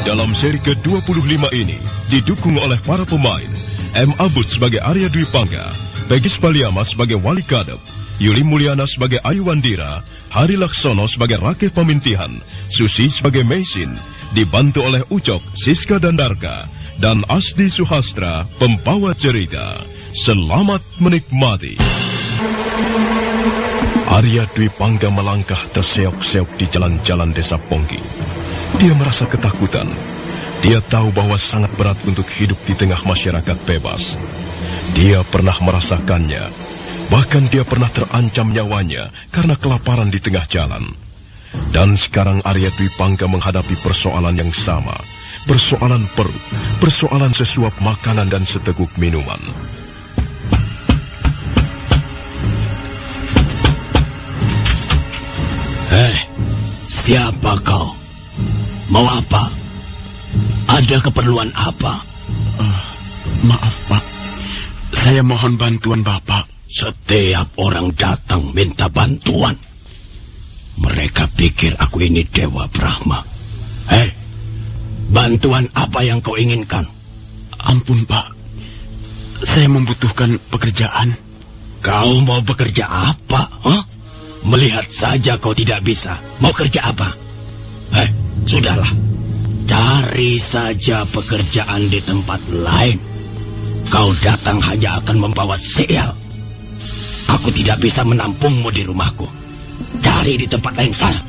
dalam seri ke-25 ini didukung oleh para pemain M. Abud sebagai Arya Dwi Pangga, Pegis Paliama sebagai Wali Kadep, Yuli Mulyana sebagai Ayu Wandira, Hari Laksono sebagai Rakeh Pamintihan, Susi sebagai Meisin, dibantu oleh Ucok, Siska dan Darka, dan Asdi Suhastra, pembawa cerita. Selamat menikmati. Arya Dwi Pangga melangkah terseok-seok di jalan-jalan desa Pongking. Dia merasa ketakutan. Dia tahu bahwa sangat berat untuk hidup di tengah masyarakat bebas. Dia pernah merasakannya. Bahkan dia pernah terancam nyawanya karena kelaparan di tengah jalan. Dan sekarang Arya Dwi Pangga menghadapi persoalan yang sama. Persoalan perut, persoalan sesuap makanan dan seteguk minuman. Hei, siapa kau? Mau apa? Ada keperluan apa? Maaf, Pak. Saya mohon bantuan Bapak. Setiap orang datang minta bantuan. Mereka pikir aku ini Dewa Brahma. Hei, bantuan apa yang kau inginkan? Ampun, Pak. Saya membutuhkan pekerjaan. Kau mau bekerja apa? Huh? Melihat saja kau tidak bisa. Mau kerja apa? Hei, sudahlah. Cari saja pekerjaan di tempat lain. Kau datang hanya akan membawa sial. Aku tidak bisa menampungmu di rumahku. Cari di tempat lain sana.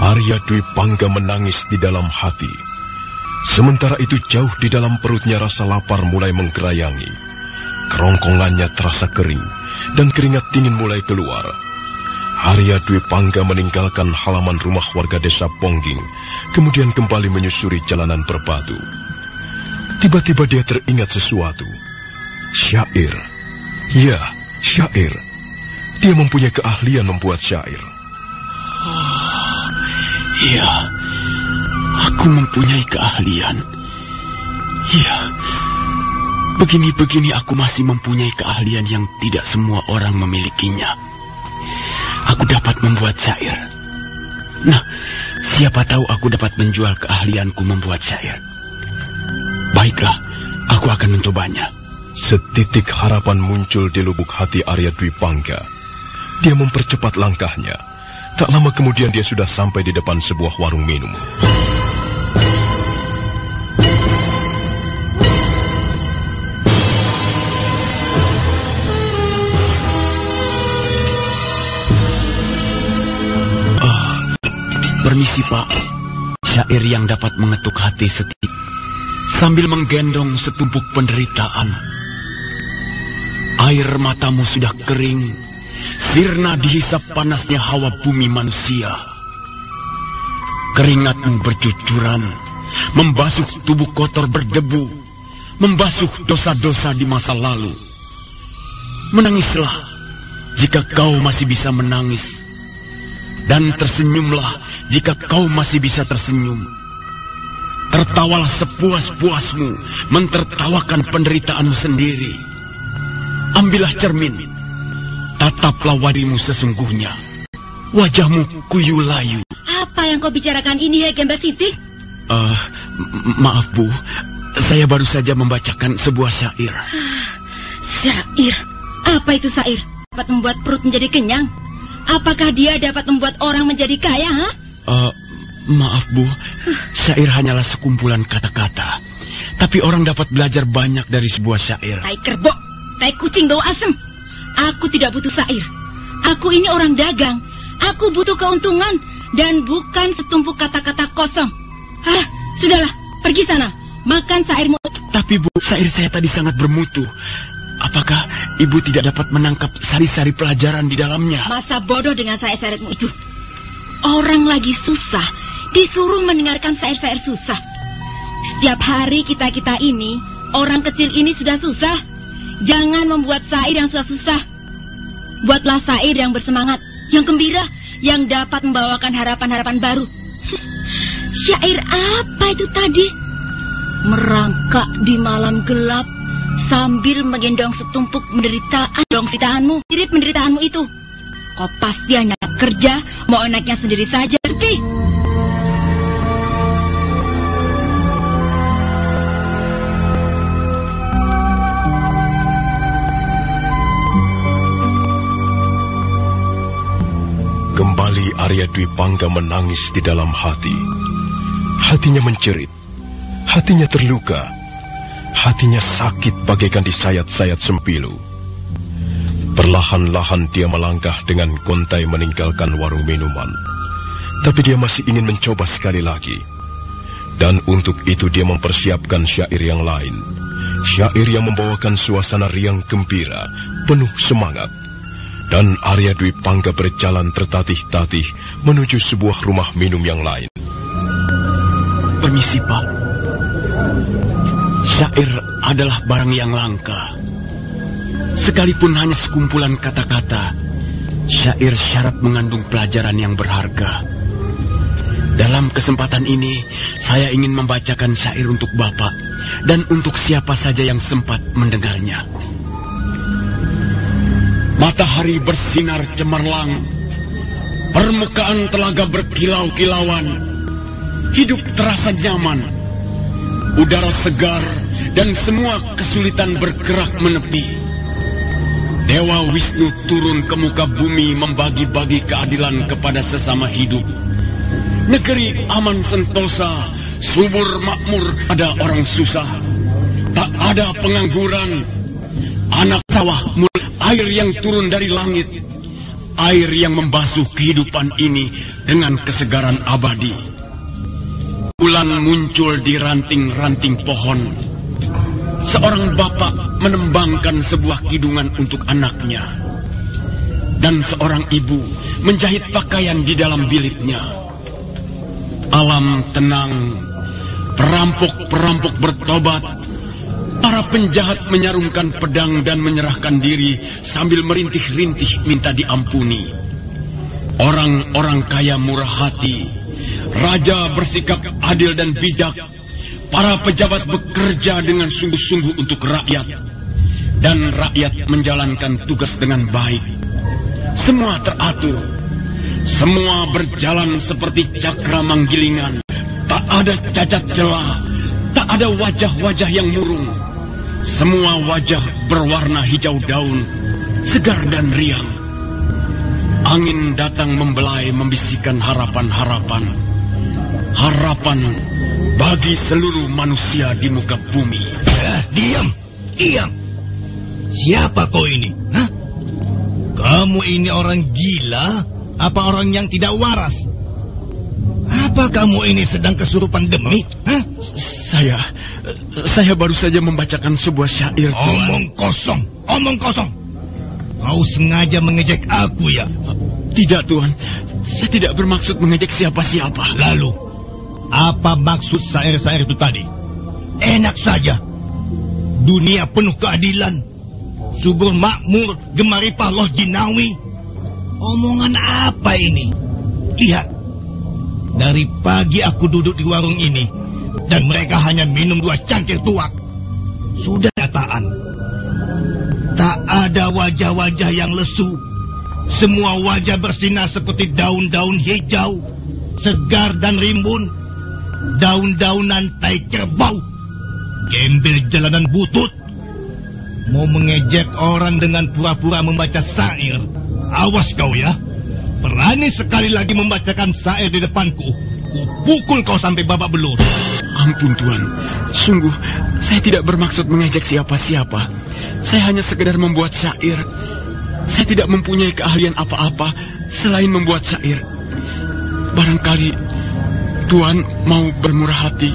Arya Dwi Pangga menangis di dalam hati. Sementara itu jauh di dalam perutnya rasa lapar mulai menggerayangi. Kerongkongannya terasa kering dan keringat dingin mulai keluar. Arya Dwi Pangga meninggalkan halaman rumah warga desa Pongging, kemudian kembali menyusuri jalanan berbatu. Tiba-tiba dia teringat sesuatu. Syair. Ya, syair. Dia mempunyai keahlian membuat syair. Iya, aku mempunyai keahlian. Iya, begini-begini aku masih mempunyai keahlian yang tidak semua orang memilikinya. Aku dapat membuat syair. Nah, siapa tahu aku dapat menjual keahlianku membuat syair. Baiklah, aku akan mencobanya. Setitik harapan muncul di lubuk hati Arya Dwi Pangga. Dia mempercepat langkahnya. Tak lama kemudian dia sudah sampai di depan sebuah warung minum. Permisi, Pak. Syair yang dapat mengetuk hati setiap sambil menggendong setumpuk penderitaan. Air matamu sudah kering. Sirna dihisap panasnya hawa bumi manusia. Keringatmu bercucuran, membasuh tubuh kotor berdebu, membasuh dosa-dosa di masa lalu. Menangislah jika kau masih bisa menangis, dan tersenyumlah jika kau masih bisa tersenyum. Tertawalah sepuas-puasmu, mentertawakan penderitaanmu sendiri. Ambillah cermin, tataplah wajahmu sesungguhnya. Wajahmu kuyu layu. Apa yang kau bicarakan ini, Hei Gembar Sidik? Maaf, Bu. Saya baru saja membacakan sebuah syair. Syair? Apa itu syair? Dapat membuat perut menjadi kenyang? Apakah dia dapat membuat orang menjadi kaya, ha? Maaf, Bu. Syair hanyalah sekumpulan kata-kata. Tapi orang dapat belajar banyak dari sebuah syair. Tai kerbau, tai kucing bau asem. Aku tidak butuh syair. Aku ini orang dagang. Aku butuh keuntungan dan bukan setumpuk kata-kata kosong. Sudahlah, pergi sana. Makan syairmu. Tapi, Bu, syair saya tadi sangat bermutu. Apakah Ibu tidak dapat menangkap sari-sari pelajaran di dalamnya? Masa bodoh dengan syair-syairmu itu. Orang lagi susah, disuruh mendengarkan syair-syair susah. Setiap hari kita-kita ini, orang kecil ini sudah susah. Jangan membuat syair yang susah-susah. Buatlah syair yang bersemangat, yang gembira, yang dapat membawakan harapan-harapan baru. Syair apa itu tadi? merangkak di malam gelap sambil menggendong setumpuk penderitaanmu. Mirip penderitaanmu itu. Kau pasti hanya kerja, mau enaknya sendiri saja. Sepi. Kembali Arya Dwi Pangga menangis di dalam hati. Hatinya menjerit. Hatinya terluka. Hatinya sakit bagaikan disayat-sayat sempilu. Perlahan-lahan dia melangkah dengan gontai meninggalkan warung minuman. Tapi dia masih ingin mencoba sekali lagi. Dan untuk itu dia mempersiapkan syair yang lain. Syair yang membawakan suasana riang gembira, penuh semangat. Dan Arya Dwi Pangga berjalan tertatih-tatih menuju sebuah rumah minum yang lain. Permisi, Pak. Syair adalah barang yang langka. Sekalipun hanya sekumpulan kata-kata, syair syarat mengandung pelajaran yang berharga. Dalam kesempatan ini, saya ingin membacakan syair untuk Bapak dan untuk siapa saja yang sempat mendengarnya. Matahari bersinar cemerlang, permukaan telaga berkilau-kilauan, hidup terasa nyaman, udara segar dan semua kesulitan bergerak menepi. Dewa Wisnu turun ke muka bumi membagi-bagi keadilan kepada sesama hidup. Negeri aman sentosa, subur makmur, ada orang susah, tak ada pengangguran, anak sawah mulai. Air yang turun dari langit, air yang membasuh kehidupan ini dengan kesegaran abadi. Bulan muncul di ranting-ranting pohon. Seorang bapak menembangkan sebuah kidungan untuk anaknya. Dan seorang ibu menjahit pakaian di dalam biliknya. Alam tenang, perampok-perampok bertobat. Para penjahat menyarungkan pedang dan menyerahkan diri sambil merintih-rintih minta diampuni. Orang-orang kaya murah hati, raja bersikap adil dan bijak, para pejabat bekerja dengan sungguh-sungguh untuk rakyat, dan rakyat menjalankan tugas dengan baik. Semua teratur, semua berjalan seperti cakra manggilingan, tak ada cacat celah, tak ada wajah-wajah yang murung. Semua wajah berwarna hijau daun, segar dan riang. Angin datang membelai membisikkan harapan-harapan. Harapan bagi seluruh manusia di muka bumi. Diam. Siapa kau ini? Hah? Kamu ini orang gila? Apa orang yang tidak waras? Apa kamu ini sedang kesurupan demi? Hah? Saya baru saja membacakan sebuah syair. Omong kosong. Kau sengaja mengejek aku ya? Tidak, Tuan. Saya tidak bermaksud mengejek siapa-siapa. Lalu, apa maksud syair-syair itu tadi? Enak saja. Dunia penuh keadilan. Subur makmur, gemaripah loh jinawi. Omongan apa ini? Lihat. Dari pagi aku duduk di warung ini. Dan mereka hanya minum 2 cangkir tuak. Sudah nyataan. Tak ada wajah-wajah yang lesu. Semua wajah bersinar seperti daun-daun hijau, segar dan rimbun. Daun-daunan tai kerbau. Gembel jalanan butut. Mau mengejek orang dengan pura-pura membaca syair. Awas kau ya. Berani sekali lagi membacakan syair di depanku. Kupukul kau sampai babak belur. Ampun, Tuan. Sungguh, saya tidak bermaksud mengejek siapa-siapa. Saya hanya sekedar membuat syair. Saya tidak mempunyai keahlian apa-apa selain membuat syair. Barangkali Tuan mau bermurah hati.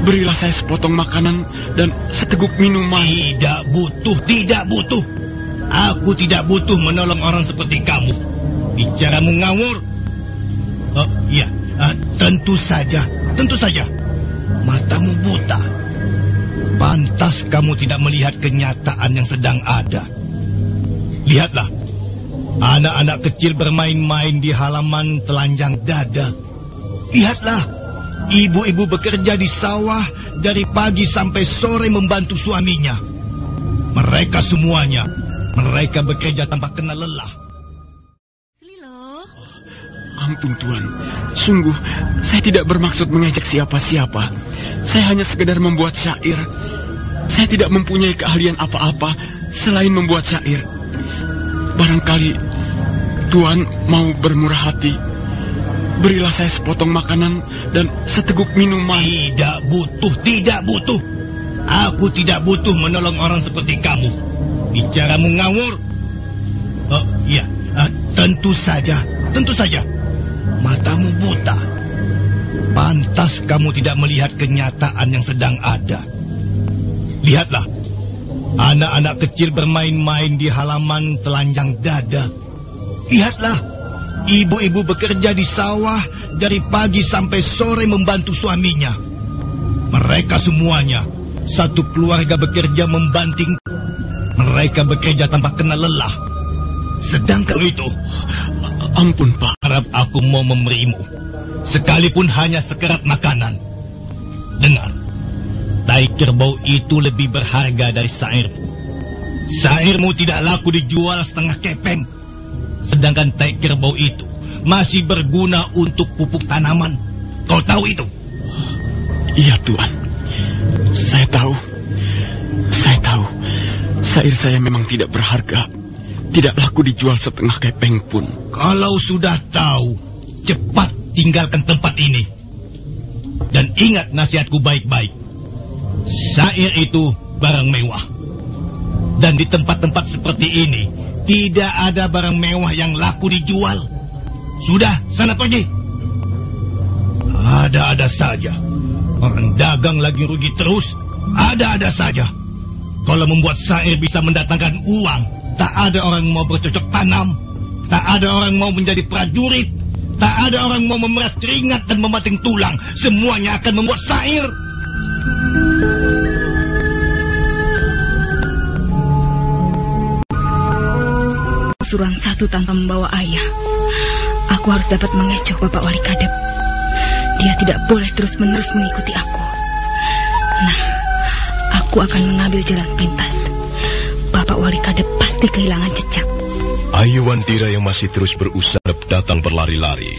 Berilah saya sepotong makanan dan seteguk minuman. Tidak butuh. Aku tidak butuh menolong orang seperti kamu. Bicaramu ngawur. Oh iya, tentu saja. Matamu buta. Pantas kamu tidak melihat kenyataan yang sedang ada. Lihatlah, anak-anak kecil bermain-main di halaman telanjang dada. Lihatlah, ibu-ibu bekerja di sawah dari pagi sampai sore membantu suaminya. Mereka semuanya, mereka bekerja tanpa kenal lelah. Lilo. Ampun Tuan, sungguh saya tidak bermaksud mengejek siapa-siapa. Saya hanya sekedar membuat syair. Saya tidak mempunyai keahlian apa-apa selain membuat syair. Barangkali Tuan mau bermurah hati. Berilah saya sepotong makanan dan seteguk minuman. Tidak butuh. Aku tidak butuh menolong orang seperti kamu. Bicaramu ngawur. Oh iya, tentu saja. Matamu buta. Pantas kamu tidak melihat kenyataan yang sedang ada. Lihatlah, anak-anak kecil bermain-main di halaman telanjang dada. Lihatlah, ibu-ibu bekerja di sawah dari pagi sampai sore membantu suaminya. Mereka semuanya, satu keluarga bekerja membanting. Mereka bekerja tanpa kenal lelah. Sedangkan itu, ampun Pak, harap aku mau memberimu, sekalipun hanya sekerat makanan. Dengar, tai kerbau itu lebih berharga dari syairmu. Syairmu tidak laku dijual setengah kepeng. Sedangkan tai kerbau itu masih berguna untuk pupuk tanaman. Kau tahu itu? Iya Tuan, saya tahu. Syair saya memang tidak berharga. Tidak laku dijual setengah kepeng pun. Kalau sudah tahu, cepat tinggalkan tempat ini. Dan ingat nasihatku baik-baik. Syair itu barang mewah. Dan di tempat-tempat seperti ini, tidak ada barang mewah yang laku dijual. Sudah, sana pergi. Ada-ada saja. Orang dagang lagi rugi terus. Ada-ada saja. Kalau membuat syair bisa mendatangkan uang, tak ada orang mau bercocok tanam. Tak ada orang mau menjadi prajurit. Tak ada orang mau memeras keringat dan memating tulang. Semuanya akan membuat syair. Suruhan satu tanpa membawa ayah. Aku harus dapat mengecoh Bapak Wali Kadep. Dia tidak boleh terus-menerus mengikuti aku. Nah, aku akan mengambil jalan pintas. Bapak Wali Kadep pasti kehilangan jejak. Ayu Wandira yang masih terus berusaha datang berlari-lari.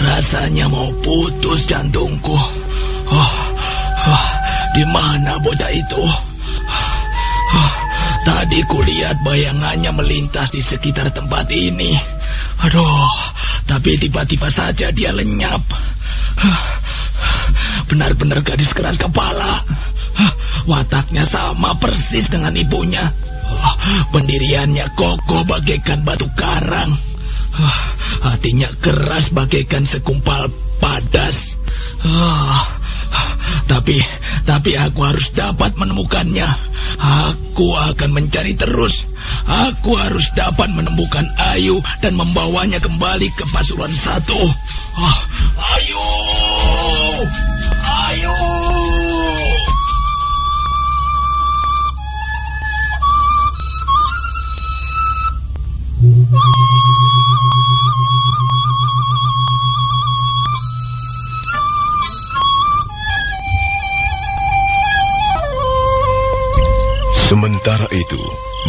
Rasanya mau putus jantungku. Di mana bocah itu? Tadi kulihat bayangannya melintas di sekitar tempat ini. Aduh, tapi tiba-tiba saja dia lenyap. Benar-benar gadis keras kepala. Wataknya sama persis dengan ibunya. Pendiriannya kokoh bagaikan batu karang. Hatinya keras bagaikan segumpal padas. Tapi aku harus dapat menemukannya. Aku akan mencari terus. Aku harus dapat menemukan Ayu dan membawanya kembali ke Pasuruan 1. Ayu! Ayu! Sementara itu,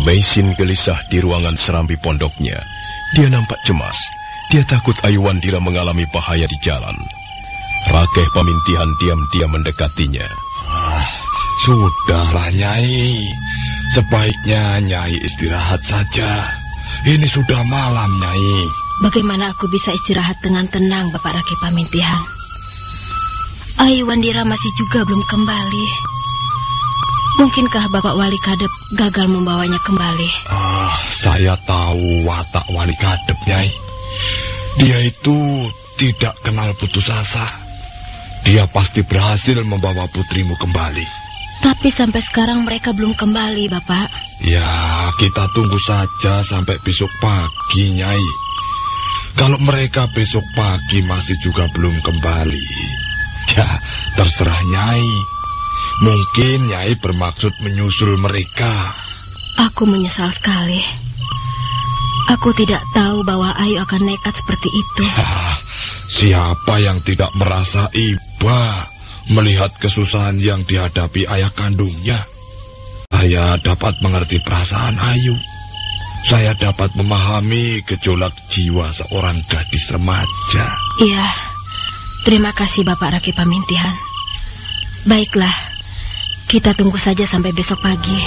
Meisin gelisah di ruangan serambi pondoknya. Dia nampak cemas. Dia takut Ayu Wandira mengalami bahaya di jalan. Rakeh Pamintihan diam-diam mendekatinya. Sudahlah Nyai. Sebaiknya Nyai istirahat saja. Ini sudah malam Nyai. Bagaimana aku bisa istirahat dengan tenang Bapak Rakeh Pamintihan? Ayu Wandira masih juga belum kembali. Mungkinkah Bapak Wali Kadep gagal membawanya kembali? Saya tahu watak Wali Kadep, Nyai. Dia itu tidak kenal putus asa. Dia pasti berhasil membawa putrimu kembali. Tapi sampai sekarang mereka belum kembali, Bapak. Ya, kita tunggu saja sampai besok pagi, Nyai. Kalau mereka besok pagi masih juga belum kembali, ya terserah Nyai. Mungkin Nyai bermaksud menyusul mereka. Aku menyesal sekali. Aku tidak tahu bahwa Ayu akan nekat seperti itu. Siapa yang tidak merasa iba melihat kesusahan yang dihadapi ayah kandungnya? Saya dapat mengerti perasaan Ayu. Saya dapat memahami gejolak jiwa seorang gadis remaja. Iya, terima kasih Bapak Raki Pamintihan. Baiklah, kita tunggu saja sampai besok pagi.